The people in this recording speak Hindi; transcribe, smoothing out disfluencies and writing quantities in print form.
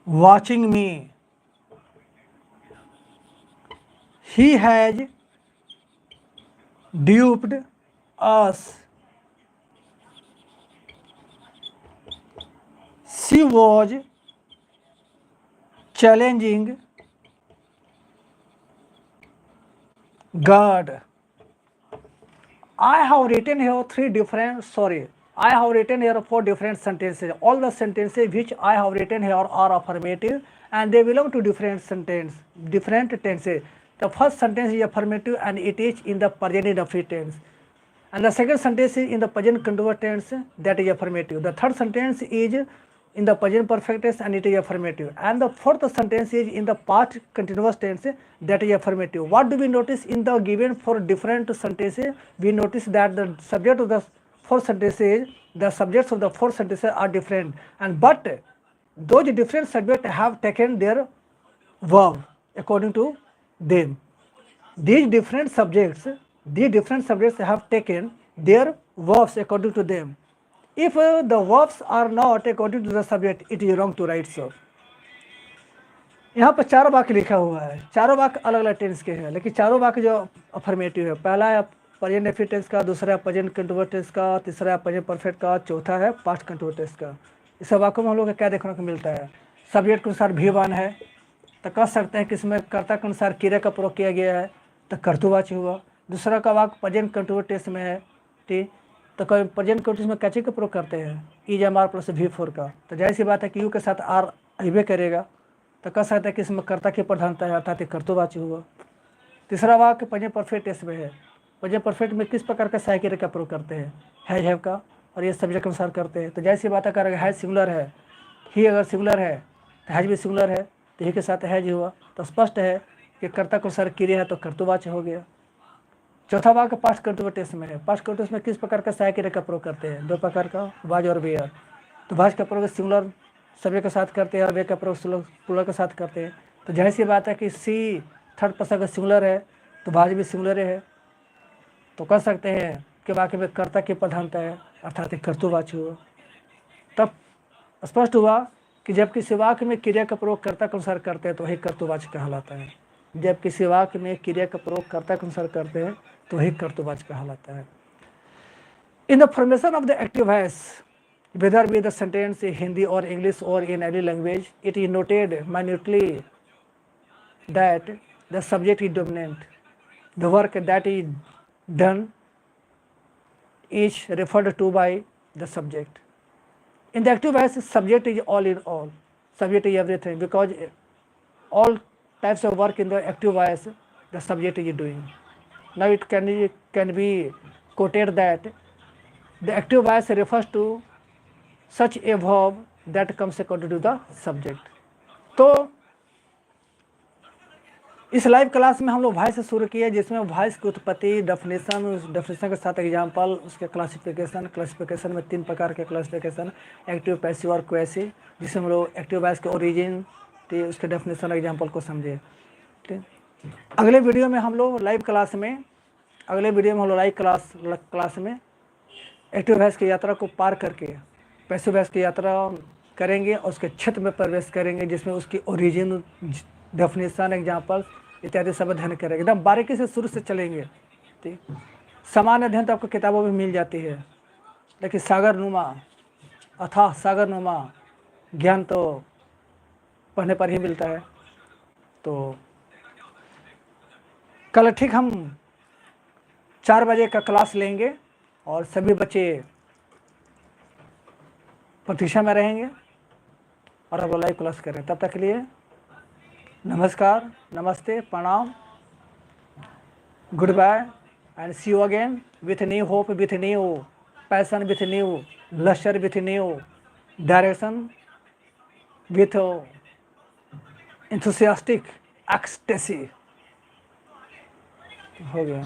watching me. He has duped us. She was challenging God. I have written here four different sentences. All the sentences which I have written here are affirmative and they belong to different tenses. The first sentence is affirmative and it is in the present indefinite tense. And the second sentence is in the present continuous tense, that is affirmative. The third sentence is in the present perfect tense and it is affirmative. And the fourth sentence is in the past continuous tense, that is affirmative. What do we notice in the given four different sentences? We notice that the subject of the four sentences, the subjects of the four sentences are different, and but those different subjects have taken their verb according to them. These different subjects have taken their verbs according to them. If the verbs are not according to the subject, it is wrong to write so. यहाँ पर चारों वाक्य लिखा हुआ है, चारों वाक्य अलग अलग टेंस के हैं, लेकिन चारों वाक्य जो अफर्मेटिव है, पहला है प्रेजेंट इंडेफिनिट टेंस का, दूसरा है प्रेजेंट कंटीन्यूअस टेंस का, तीसरा है प्रेजेंट परफेक्ट का, चौथा है पास्ट कंटीन्यूअस टेंस का। इस सब वाक्यों में हम लोग को क्या देखने को मिलता है? सब्जेक्ट के अनुसार भी1 है तो कह सकते हैं कि इसमें कर्ता के अनुसार क्रिया का प्रयोग किया गया है तो कर्तृवाची हुआ। दूसरा का वाक्य प्रेजेंट कंटीन्यूअस टेंस में है, ठीक, तो प्रेजेंट कंटीन्यूअस में क्या चीज़ का प्रयोग करते हैं? ER प्लस V4 का, तो जाहिर सी बात है कि यू के साथ आर अबे करेगा, तो कह सकते हैं कि इसमें कर्ता की प्रधानता है, अर्थात कर्तृवाची हुआ। तीसरा वाक्य प्रेजेंट परफेक्ट टेंस में है। प्रेजेंट परफेक्ट में किस प्रकार का सहायक क्रिया का प्रयोग करते हैं? हैज हैव का, और ये सब्जेक्ट के अनुसार करते हैं। तो जाहिर सी बात है, अगर हैज सिंगुलर है, ही अगर सिंगुलर है तो हैज भी सिंगुलर है, तो ही के साथ हैज हुआ, तो स्पष्ट है कि कर्ता के अनुसार क्रिया है तो कर्तृवाची हो गया। चौथा वाक्य पास्ट कंटीन्यूअस टेंस में है। पास्ट कंटीन्यूअस में किस प्रकार का सहायक क्रिया का प्रयोग करते हैं? दो प्रकार का, वाज और वेयर। तो वाज का प्रयोग सिंगुलर सब्जेक्ट के साथ करते हैं और वे का प्रयोग प्लूरल के साथ करते हैं। तो जाहिर सी बात है कि सी थर्ड पर्सन का सिंगुलर है तो वाज भी सिंगुलर है, तो कह सकते हैं कि वाक्य में कर्ता की प्रधानता है, अर्थात कर्तृवाची हुआ। तब स्पष्ट हुआ कि जब किसी वाक्य में क्रिया का प्रयोग कर्ता के अनुसार करते हैं तो वही कर्तृवाची कहलाता है। जब किसी वाक्य में क्रिया का प्रयोग कर्ता के अनुसार करते हैं तो वही कर्तृवाची कहलाता है। In the formation of the active voice, whether be the sentence in Hindi or English or in any language, it is noted minutely that the subject is dominant. The work that is done is referred to by the subject. In the active voice, subject is all in all. Subject is everything, because all types of work in the active voice, the subject is doing. Now it can be quoted that the active voice refers to such a verb that comes according to the subject. तो इस लाइव क्लास में हम लोग वॉइस से शुरू किए, जिसमें वॉइस की उत्पत्ति, डेफिनेशन के साथ एग्जाम्पल, उसके क्लासिफिकेशन में 3 प्रकार के क्लासिफिकेशन, एक्टिव, पैसिव और क्वेसिव, जिसमें हम लोग एक्टिव वॉइस के ओरिजिन, उसके डेफिनेशन और एग्जाम्पल को समझे। ठीक, अगले वीडियो में हम लोग लाइव क्लास में एक्टिव वॉइस की यात्रा को पार करके पैसिव वॉइस की यात्रा करेंगे और उसके क्षेत्र में प्रवेश करेंगे, जिसमें उसकी ओरिजिन, डेफिनेशन, एग्जाम्पल इत्यादि सब अध्ययन करेंगे। एकदम बारीकी से शुरू से चलेंगे। ठीक, सामान्य अध्ययन तो आपको किताबों में मिल जाती है, लेकिन अथाह सागरनुमा ज्ञान तो पढ़ने पर ही मिलता है। तो कल ठीक हम 4 बजे का क्लास लेंगे और सभी बच्चे प्रतीक्षा में रहेंगे और अब लाइव क्लास करें। तब तक के लिए नमस्कार, नमस्ते, प्रणाम, good bye and see you again with new hope, with new passion, with new लश्कर, with new direction, with enthusiastic ecstasy हो गया।